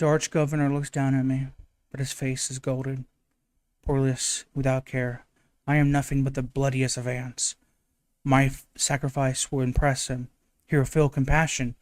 The arch-governor looks down at me, but his face is golden. Poreless, without care, I am nothing but the bloodiest of ants. My sacrifice will impress him. He will feel compassion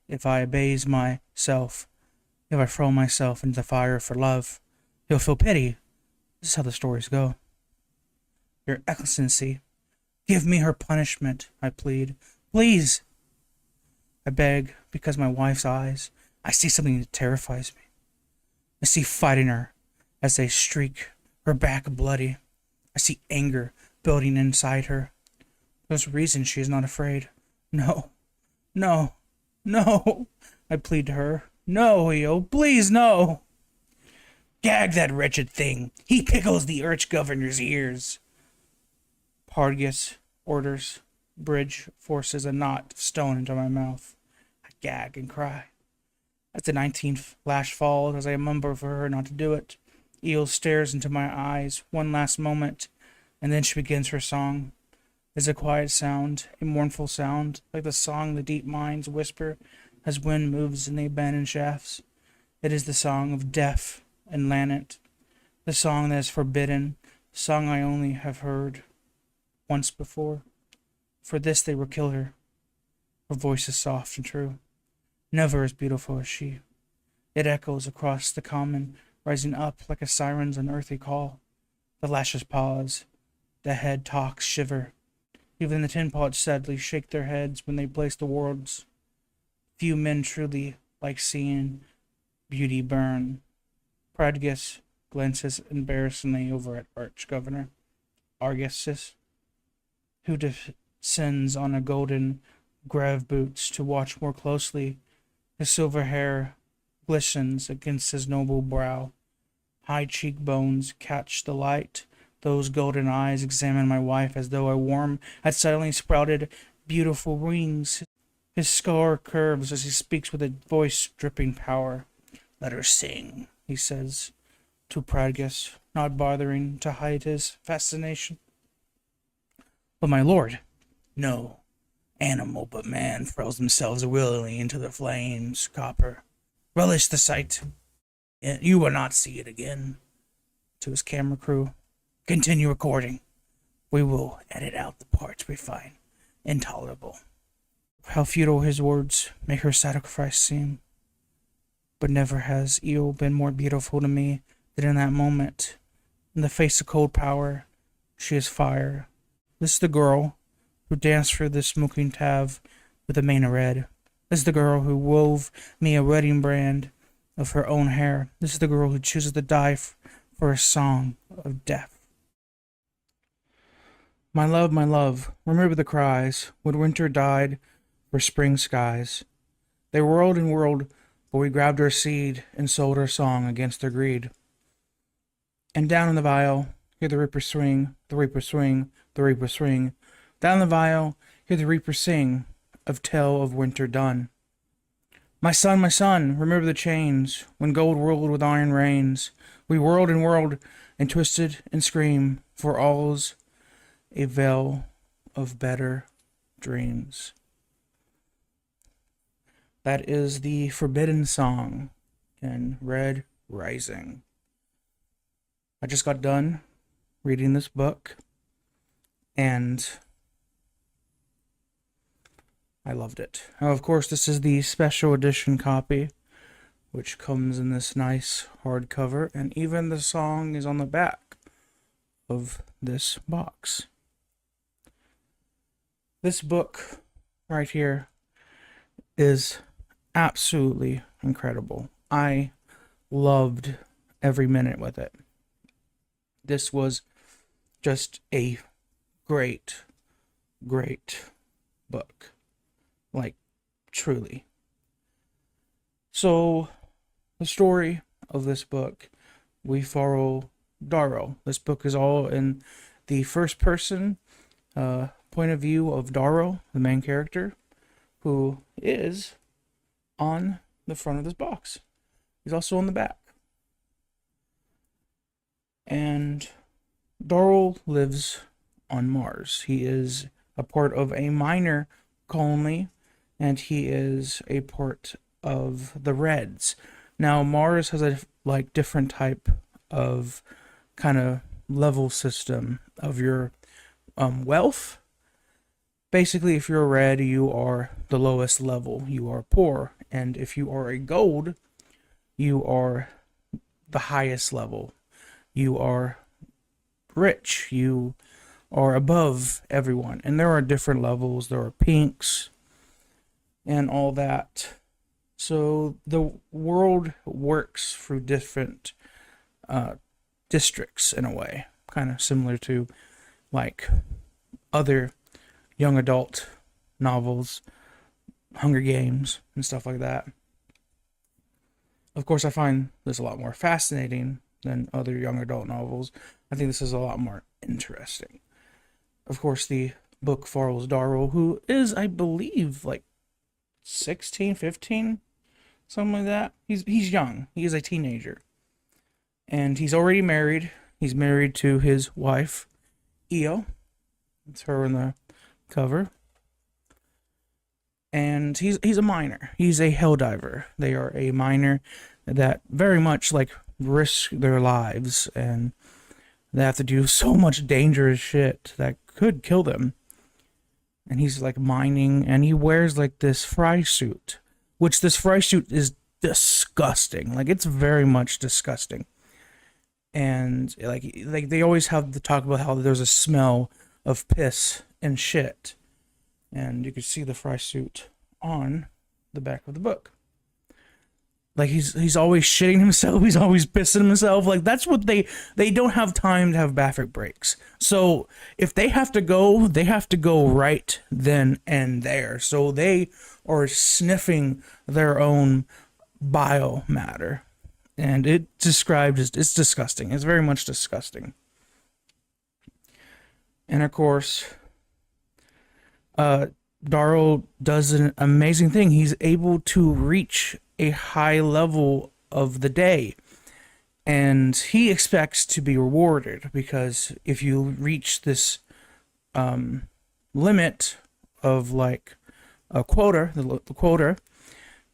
if I abase myself, if I throw myself into the fire for love. He'll feel pity. This is how the stories go. Your Excellency, give me her punishment, I plead. Please! I beg, because my wife's eyes, I see something that terrifies me. I see fight in her as they streak her back bloody. I see anger building inside her. There's a reason she is not afraid. No, no, no, I plead to her. No, Io, please no. Gag that wretched thing. He pickles the arch-governor's ears. Pardius orders. Bridge forces a knot of stone into my mouth. I gag and cry. As the 19th lash falls, as I mumble for her not to do it, Io stares into my eyes one last moment, and then she begins her song. It's a quiet sound, a mournful sound, like the song the deep mines whisper as wind moves in the abandoned shafts. It is the song of death and Lanet, the song that is forbidden, the song I only have heard once before. For this they will kill her. Her voice is soft and true, never as beautiful as she. It echoes across the common, rising up like a siren's unearthly call. The lashes pause, the head talks shiver. Even the tin pots sadly shake their heads when they place the words. Few men truly like seeing beauty burn. Pradgus glances embarrassingly over at Arch-Governor Argessis, who descends on a golden grav boots to watch more closely. His silver hair glistens against his noble brow. High cheekbones catch the light. Those golden eyes examine my wife as though a worm had suddenly sprouted beautiful wings. His scar curves as he speaks with a voice dripping power. Let her sing, he says to Pradgus, not bothering to hide his fascination. But my lord, no animal but man throws themselves willingly into the flames, Copper. Relish the sight. You will not see it again. To his camera crew, continue recording. We will edit out the parts we find intolerable. How futile his words make her sacrifice seem. But never has Io been more beautiful to me than in that moment. In the face of cold power, she is fire. This is the girl who danced for this smoking tav with a mane of red. This is the girl who wove me a wedding brand of her own hair. This is the girl who chooses to die for a song of death. My love, remember the cries when winter died for spring skies. They whirled and whirled, but we grabbed our seed and sold our song against their greed. And down in the vial, hear the reaper swing, the reaper swing, the reaper swing. Down in the vial, hear the reaper sing of tale of winter done. My son, remember the chains when gold whirled with iron reins. We whirled and twisted and screamed for all's a veil of better dreams. That is the Forbidden Song in Red Rising. I just got done reading this book, and I loved it. Now, of course, this is the special edition copy, which comes in this nice hardcover, and even the song is on the back of this box. This book right here is absolutely incredible. I loved every minute with it. This was just a great book. Like, truly. So, the story of this book, we follow Darrow. This book is all in the first person point of view of Darrow, the main character, who is on the front of this box. He's also on the back. And Darrow lives on Mars. He is a part of a minor colony, and he is a part of the Reds, Now Mars has a like different type of kind of level system of your wealth. Basically, if you're a red, you are the lowest level. You are poor, and if you are a gold, you are the highest level. You are rich. You are above everyone. And there are different levels. There are pinks and all that. So the world works through different districts in a way, kind of similar to like other young adult novels, Hunger Games, and stuff like that. Of course, I find this a lot more fascinating than other young adult novels. I think this is a lot more interesting. Of course, the book follows Darrow, who is, I believe, like 16, 15, something like that. He's young. He is a teenager. And he's already married. He's married to his wife, Io. It's her in the cover. And he's a miner. He's a helldiver. They are a miner that very much like risk their lives, and they have to do so much dangerous shit that could kill them. And he's like mining, and he wears like this fry suit, which this fry suit is disgusting. Like it's very much disgusting. And like they always have to talk about how there's a smell of piss and shit. And you can see the fry suit on the back of the book. Like he's always shitting himself, he's always pissing himself. Like that's what they don't have time to have bathroom breaks. So if they have to go right then and there. So they are sniffing their own bile matter. And it's disgusting. It's very much disgusting. And of course, Darrow does an amazing thing. He's able to reach a high level of the day, and he expects to be rewarded, because if you reach this limit of like a quota, the quota,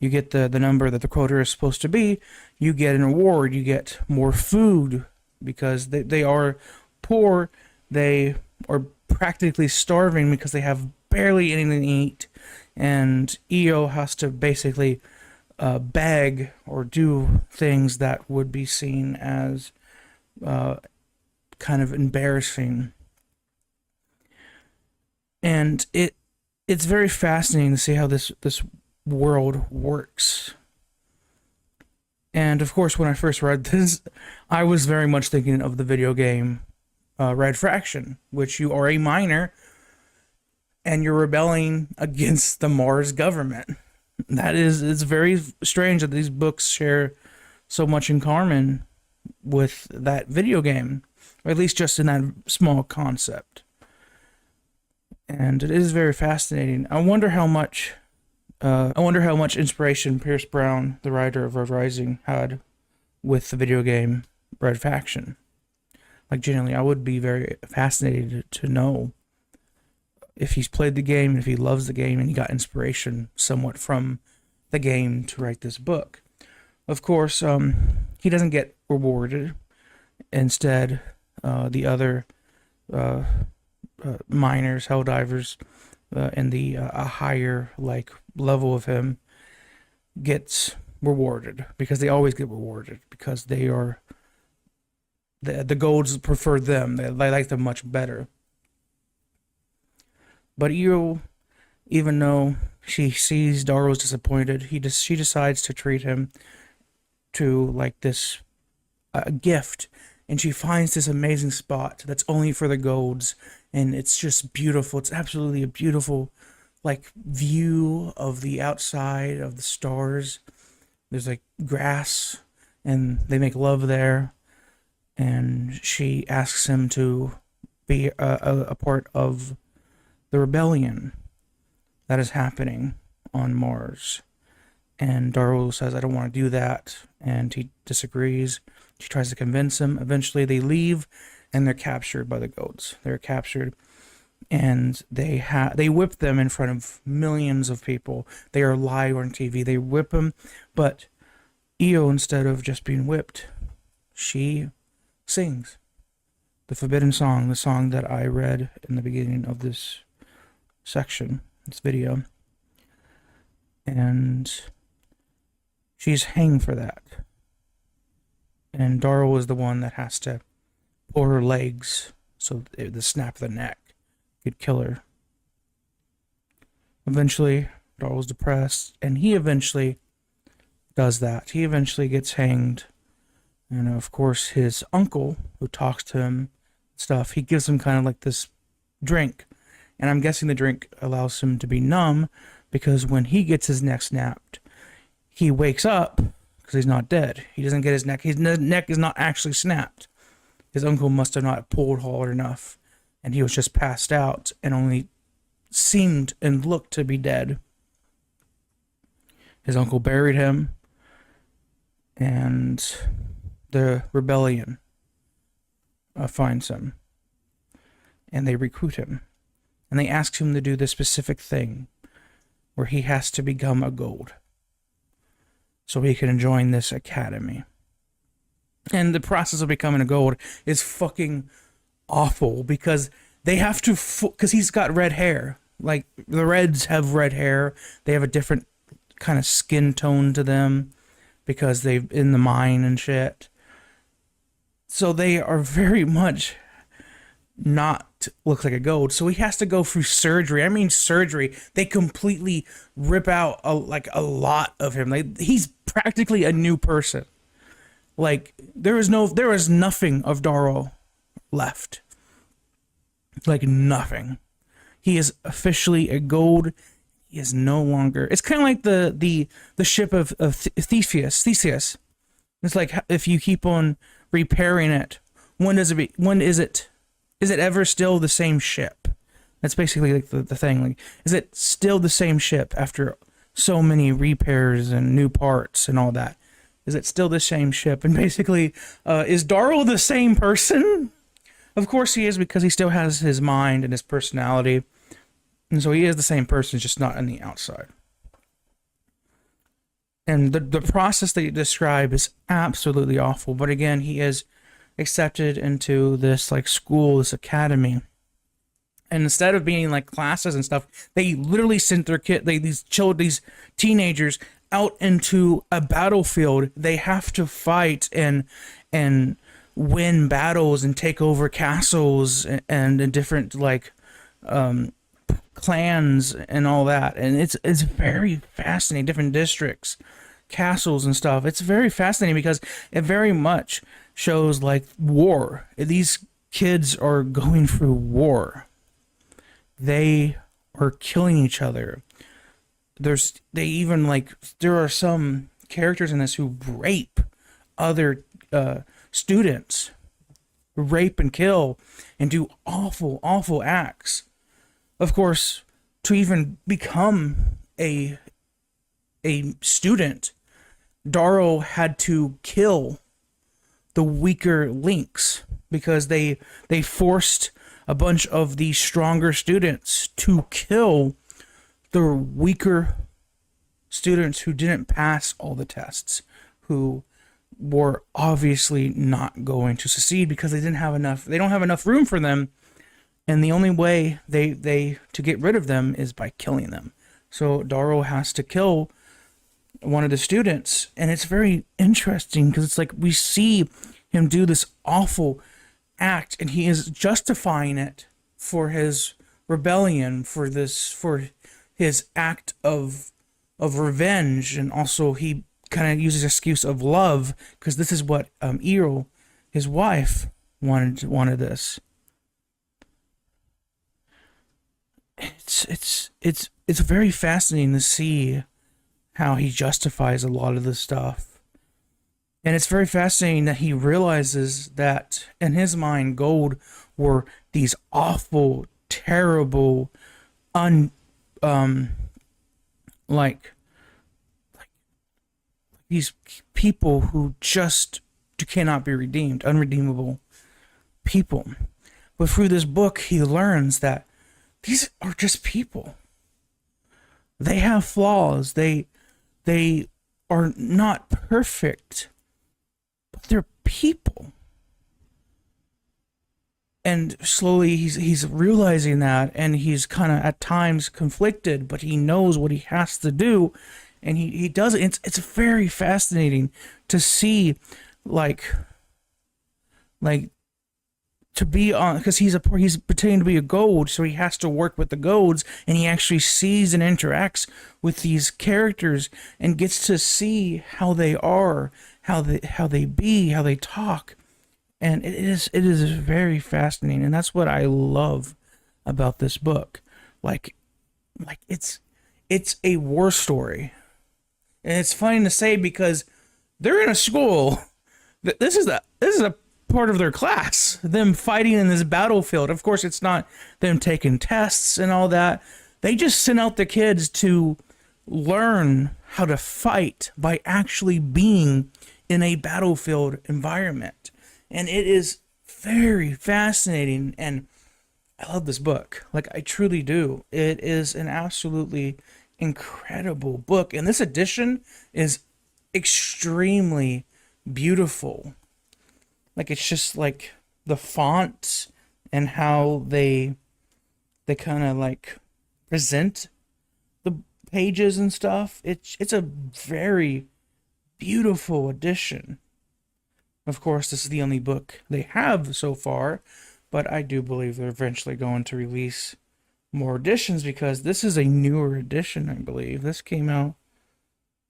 you get the number that the quota is supposed to be, you get an award, you get more food, because they are poor, they are practically starving because they have barely anything to eat, and Io has to basically beg or do things that would be seen as kind of embarrassing. And it's very fascinating to see how this world works. And of course, when I first read this, I was very much thinking of the video game Red Faction, which you are a miner and you're rebelling against the Mars government. It's very strange that these books share so much in common with that video game, or at least just in that small concept. And it is very fascinating. I wonder how much inspiration Pierce Brown, the writer of Red Rising, had with the video game Red Faction. Like, genuinely, I would be very fascinated to know if he's played the game, if he loves the game, and he got inspiration somewhat from the game to write this book. Of course, he doesn't get rewarded. Instead, the other miners, helldivers, in the a higher like level of him gets rewarded, because they always get rewarded, because they are the golds prefer them. They like them much better. But Io, even though she sees Darrow's disappointed, she decides to treat him to like this gift, and she finds this amazing spot that's only for the golds, and it's just beautiful. It's absolutely a beautiful like view of the outside of the stars. There's like grass, and they make love there, and she asks him to be a part of the rebellion that is happening on Mars. And Darrow says, I don't want to do that, and he disagrees. She tries to convince him. Eventually they leave, and they're captured by the goats. They're captured, and they whip them in front of millions of people. They are live on TV. They whip them, but Io, instead of just being whipped, she sings the forbidden song, the song that I read in the beginning of this section, this video. And she's hanged for that. And Darl is the one that has to pull her legs so the snap of the neck could kill her. Eventually, Darl's depressed, and he eventually does that. He eventually gets hanged. And of course, his uncle, who talks to him, stuff, he gives him kind of like this drink. And I'm guessing the drink allows him to be numb, because when he gets his neck snapped, he wakes up because he's not dead. He doesn't get his neck. His neck is not actually snapped. His uncle must have not pulled hard enough, and he was just passed out and only seemed and looked to be dead. His uncle buried him, and the rebellion finds him, and they recruit him, and they ask him to do this specific thing where he has to become a gold so he can join this academy. And the process of becoming a gold is fucking awful, because they have to, because he's got red hair. Like, the Reds have red hair. They have a different kind of skin tone to them because they've in the mine and shit. So they are very much not look like a gold. So he has to go through surgery. I mean surgery. They completely rip out a lot of him. He's practically a new person. Like, there is nothing of Darl left. Like, nothing. He is officially a gold. He is no longer. It's kind of like the ship of Theseus. It's like, if you keep on repairing it, when is it ever still the same ship? That's basically like the thing. Like, is it still the same ship after so many repairs and new parts and all that? Is it still the same ship? And basically, is Darl the same person? Of course he is, because he still has his mind and his personality. And so he is the same person, just not on the outside. And the process that you describe is absolutely awful. But again, he is accepted into this like school, this academy. And instead of being like classes and stuff, they literally sent their these teenagers out into a battlefield. They have to fight and win battles and take over castles and different like clans and all that. And it's very fascinating. Different districts, castles and stuff. It's very fascinating because it very much shows like war. These kids are going through war. They are killing each other. There are some characters in this who rape other students, rape and kill, and do awful, awful acts. Of course, to even become a student, Darl had to kill the weaker links, because they forced a bunch of the stronger students to kill the weaker students who didn't pass all the tests, who were obviously not going to succeed because they don't have enough room for them. And the only way they to get rid of them is by killing them. So Darl has to kill one of the students, and it's very interesting because it's like we see him do this awful act, and he is justifying it for his rebellion, for his act of revenge, and also he kind of uses the excuse of love, because this is what Io, his wife, wanted this. It's very fascinating to see how he justifies a lot of this stuff. And it's very fascinating that he realizes that in his mind, gold were these awful, terrible, these people who just cannot be redeemed, unredeemable people. But through this book, he learns that these are just people. They have flaws. They are not perfect, but they're people. And slowly he's realizing that, and he's kind of at times conflicted, but he knows what he has to do, and he does it. It's very fascinating to see, like to be on, because he's pretending to be a gold, so he has to work with the golds, and he actually sees and interacts with these characters and gets to see how they are, how they talk, and it is very fascinating, and that's what I love about this book. Like it's a war story, and it's funny to say because they're in a school. This is a part of their class, them fighting in this battlefield. Of course, it's not them taking tests and all that. They just sent out the kids to learn how to fight by actually being in a battlefield environment. And it is very fascinating, and I love this book. Like, I truly do. It is an absolutely incredible book, and this edition is extremely beautiful. Like, it's just like the font and how they kind of like present the pages and stuff. It's a very beautiful edition. Of course, this is the only book they have so far, but I do believe they're eventually going to release more editions, because this is a newer edition, I believe. This came out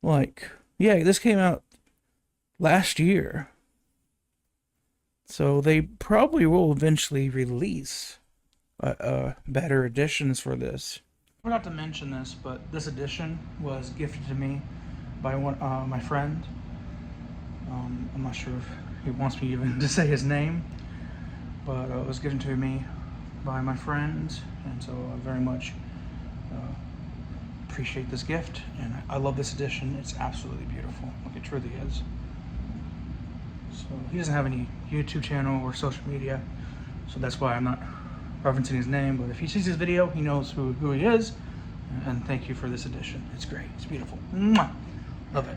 this came out last year. So they probably will eventually release better editions for this. I forgot to mention this, but this edition was gifted to me by my friend. I'm not sure if he wants me even to say his name, but it was given to me by my friend, and so I very much appreciate this gift, and I love this edition. It's absolutely beautiful. Like, it truly is. So he doesn't have any YouTube channel or social media, so that's why I'm not referencing his name, but if he sees this video, he knows who he is, and thank you for this edition. It's great. It's beautiful. Mwah! Love it.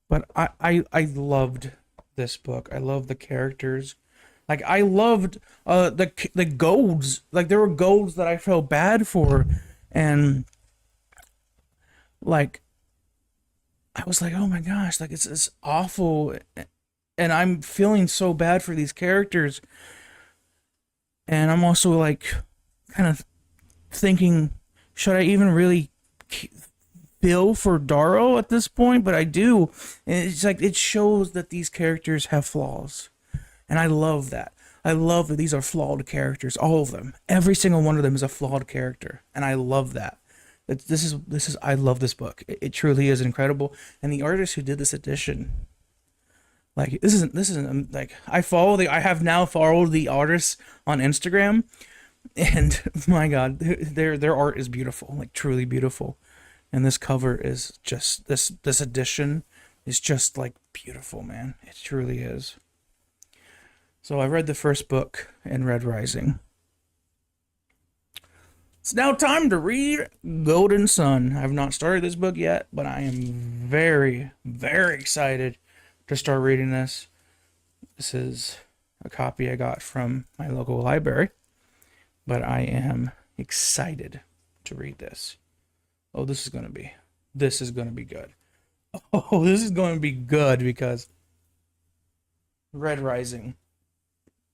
But I loved this book. I love the characters. Like, I loved the golds. Like, there were golds that I felt bad for, and like I was like, oh my gosh, like, it's awful, and I'm feeling so bad for these characters, and I'm also like kind of thinking, should I even really feel for Darrow at this point? But I do, and it's like, it shows that these characters have flaws. And I love that. I love that these are flawed characters, all of them. Every single one of them is a flawed character, and I love that. This is I love this book. It truly is incredible. And the artist who did this edition, like, this isn't like, I have now followed the artists on Instagram, and my God, their art is beautiful, like, truly beautiful. And this cover is just this edition is just like beautiful, man. It truly is. So I read the first book in Red Rising. It's now time to read Golden Sun. I've not started this book yet, but I am very, very excited to start reading this. This is a copy I got from my local library, but I am excited to read this. Oh, this is going to be good. Oh, this is going to be good, because Red Rising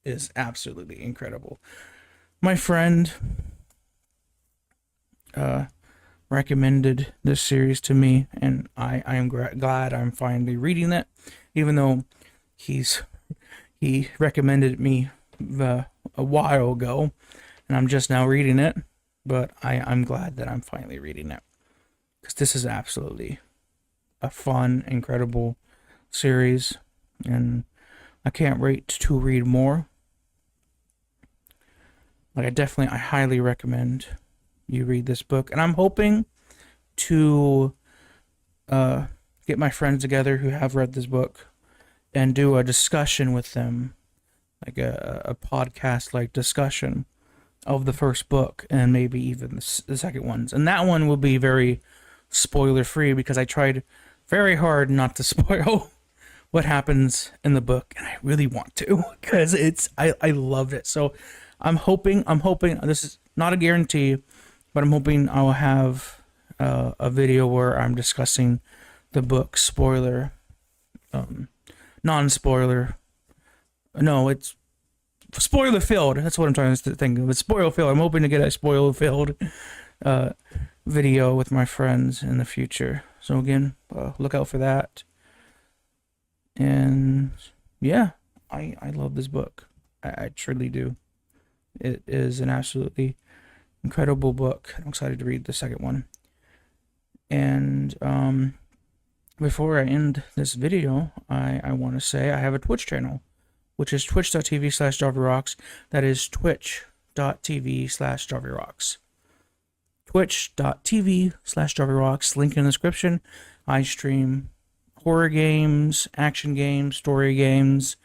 is absolutely incredible. My friend recommended this series to me, and I am glad I'm finally reading it, even though he recommended it me a while ago, and I'm just now reading it. But I'm glad that I'm finally reading it, because this is absolutely a fun, incredible series, and I can't wait to read more. Like, I highly recommend you read this book, and I'm hoping to get my friends together who have read this book and do a discussion with them, like a podcast like discussion of the first book, and maybe even the second ones. And that one will be very spoiler free, because I tried very hard not to spoil what happens in the book, and I really want to because I loved it. So I'm hoping this is not a guarantee, but I'm hoping I will have a video where I'm discussing the book spoiler, non-spoiler. No, it's spoiler filled. That's what I'm trying to think of. It's spoiler filled. I'm hoping to get a spoiler filled video with my friends in the future. So again, look out for that. And yeah, I love this book. I truly do. It is an absolutely incredible book. I'm excited to read the second one. And before I end this video, I want to say I have a Twitch channel, which is twitch.tv/JarvyRocks. That is twitch.tv/JarvyRocks. Twitch.tv/JarvyRocks. Link in the description. I stream horror games, action games, story games,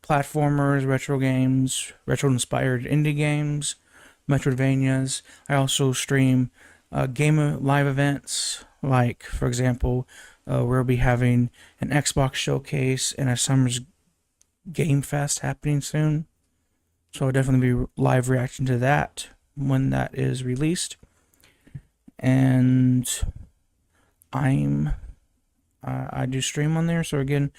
platformers, retro games, retro-inspired indie games, Metroidvanias. I also stream game live events, like, for example, we'll be having an Xbox showcase and a Summer's Game Fest happening soon. So I'll definitely be live reacting to that when that is released. And I do stream on there, so again,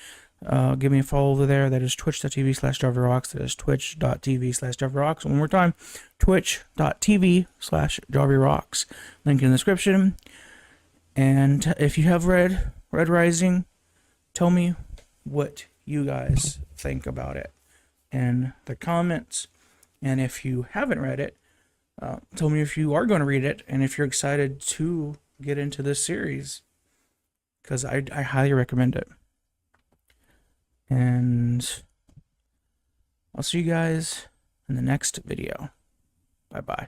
give me a follow over there. That is twitch.tv/JarvyRocks. That is twitch.tv/JarvyRocks. One more time, twitch.tv/JarvyRocks. Link in the description. And if you have read Red Rising, tell me what you guys think about it in the comments. And if you haven't read it, tell me if you are going to read it and if you're excited to get into this series, because I highly recommend it. And I'll see you guys in the next video. Bye-bye.